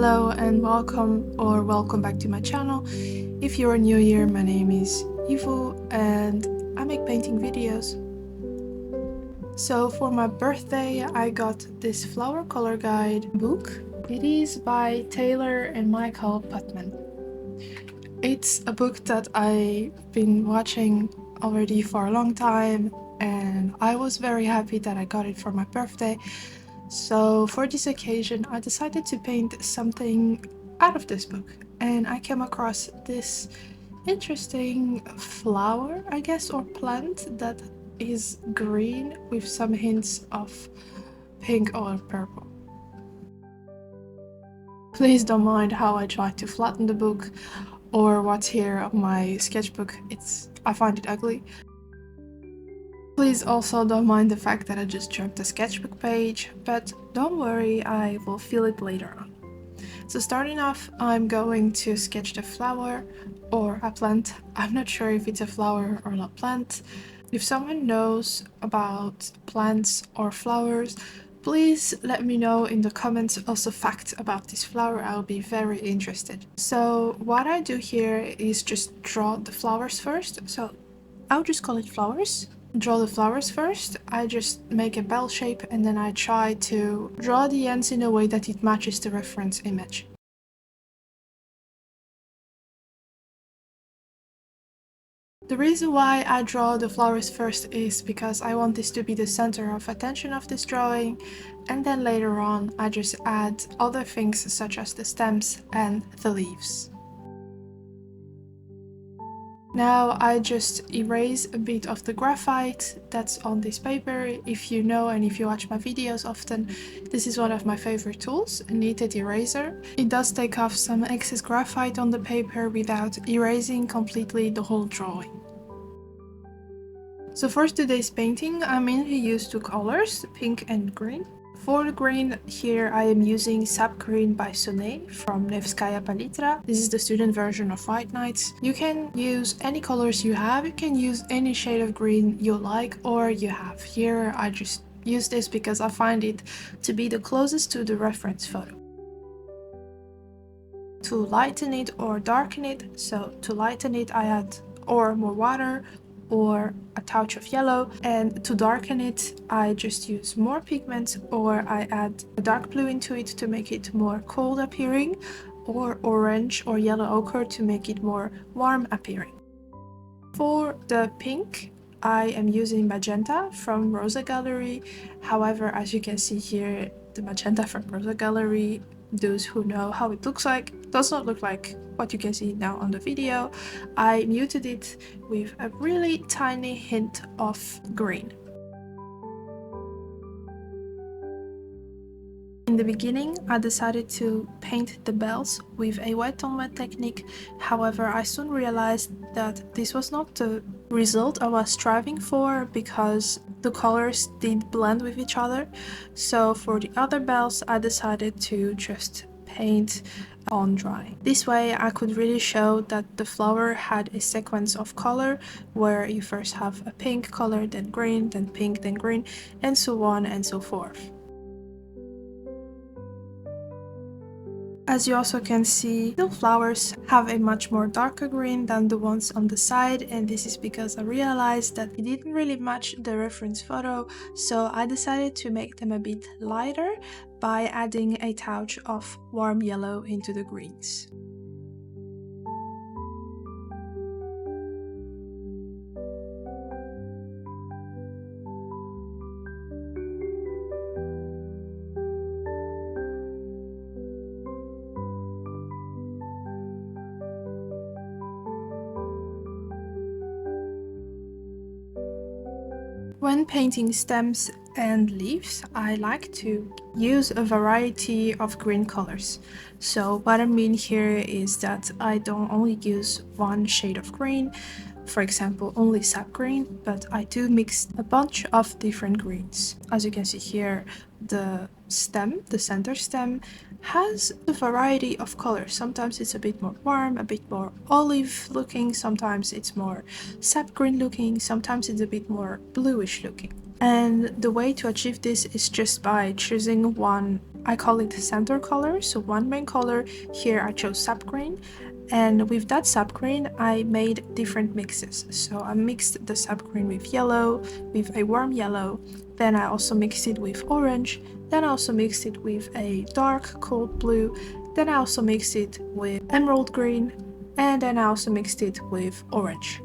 Hello and welcome back to my channel. If you're new here, my name is Ivo and I make painting videos. So for my birthday I got this flower color guide book. It is by Taylor and Michael Putman. It's a book that I've been watching already for a long time and I was very happy that I got it for my birthday. So for this occasion I decided to paint something out of this book and I came across this interesting flower, I guess, or plant that is green with some hints of pink or purple. Please don't mind how I try to flatten the book or what's here on my sketchbook. I find it ugly. Please also don't mind the fact that I just jumped the sketchbook page, but don't worry, I will fill it later on. So starting off, I'm going to sketch the flower or a plant. I'm not sure if it's a flower or a plant. If someone knows about plants or flowers, please let me know in the comments also facts about this flower. I'll be very interested. So what I do here is just draw the flowers first. So I'll just call it flowers. Draw the flowers first. I just make a bell shape and then I try to draw the ends in a way that it matches the reference image. The reason why I draw the flowers first is because I want this to be the center of attention of this drawing, and then later on I just add other things such as the stems and the leaves. Now I just erase a bit of the graphite that's on this paper. If you know and if you watch my videos often, this is one of my favorite tools, a kneaded eraser. It does take off some excess graphite on the paper without erasing completely the whole drawing. So for today's painting, I mainly use two colors, pink and green. For the green, here I am using Sap Green by Soleil from Nevskaya Palitra. This is the student version of White Nights. You can use any colors you have, you can use any shade of green you like or you have. Here I just use this because I find it to be the closest to the reference photo. To lighten it or darken it, so to lighten it I add or more water or a touch of yellow, and to darken it I just use more pigment or I add a dark blue into it to make it more cold appearing, or orange or yellow ochre to make it more warm appearing. For the pink I am using magenta from Rosa Gallery. However, as you can see here, the magenta from Rosa Gallery, those who know how it looks like, does not look like what you can see now on the video. I muted it with a really tiny hint of green. In the beginning, I decided to paint the bells with a wet on wet technique. However, I soon realized that this was not the result I was striving for because the colors did blend with each other. So for the other bells, I decided to just paint on dry. This way I could really show that the flower had a sequence of color where you first have a pink color, then green, then pink, then green, and so on and so forth. As you also can see, the flowers have a much more darker green than the ones on the side, and this is because I realized that it didn't really match the reference photo, so I decided to make them a bit lighter by adding a touch of warm yellow into the greens. When painting stems and leaves, I like to use a variety of green colors. So what I mean here is that I don't only use one shade of green, for example only sap green, but I do mix a bunch of different greens. As you can see here, the center stem, has a variety of colors. Sometimes it's a bit more warm, a bit more olive looking, sometimes it's more sap green looking, sometimes it's a bit more bluish looking. And the way to achieve this is just by choosing one, I call it center color, so one main color. Here I chose sap green, and with that sap green I made different mixes. So I mixed the sap green with yellow, with a warm yellow, then I also mixed it with orange, then I also mixed it with a dark cold blue, then I also mixed it with emerald green, and then I also mixed it with orange.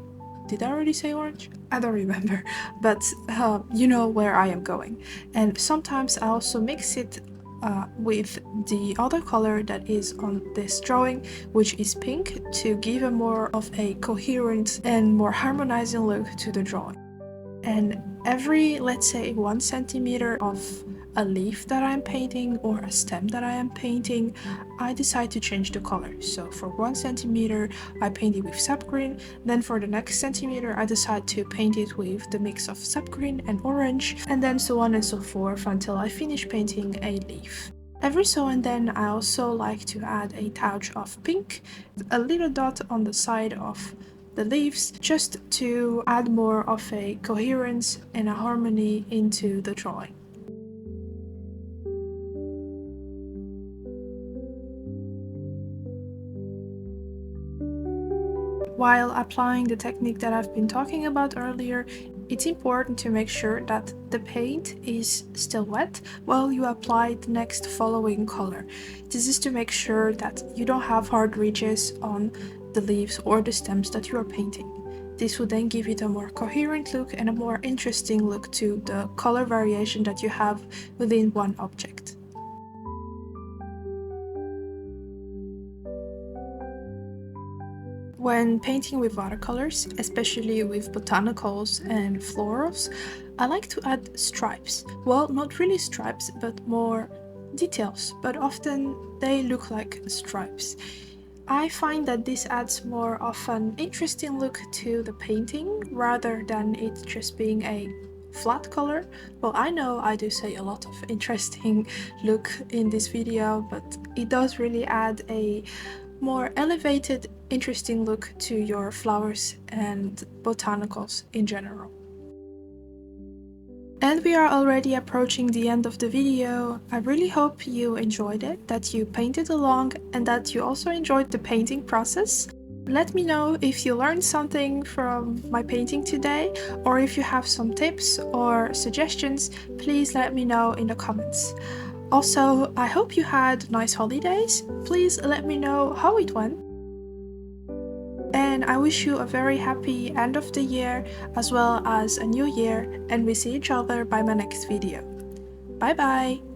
Did I already say orange? I don't remember, but you know where I am going. And sometimes I also mix it with the other color that is on this drawing, which is pink, to give a more of a coherent and more harmonizing look to the drawing. And every, let's say, 1 centimeter of a leaf that I'm painting or a stem that I am painting, I decide to change the color. So for 1 centimeter I paint it with sap green, then for the next centimeter I decide to paint it with the mix of sap green and orange, and then so on and so forth until I finish painting a leaf. Every so and then I also like to add a touch of pink, a little dot on the side of the leaves, just to add more of a coherence and a harmony into the drawing. While applying the technique that I've been talking about earlier, it's important to make sure that the paint is still wet while you apply the next following color. This is to make sure that you don't have hard ridges on the leaves or the stems that you are painting. This will then give it a more coherent look and a more interesting look to the color variation that you have within one object. When painting with watercolors, especially with botanicals and florals, I like to add stripes. Well, not really stripes, but more details, but often they look like stripes. I find that this adds more of an interesting look to the painting rather than it just being a flat color. Well, I know I do say a lot of interesting look in this video, but it does really add a more elevated, interesting look to your flowers and botanicals in general. And we are already approaching the end of the video. I really hope you enjoyed it, that you painted along, and that you also enjoyed the painting process. Let me know if you learned something from my painting today, or if you have some tips or suggestions, please let me know in the comments. Also, I hope you had nice holidays. Please let me know how it went. And I wish you a very happy end of the year as well as a new year, and we see each other by my next video. Bye bye!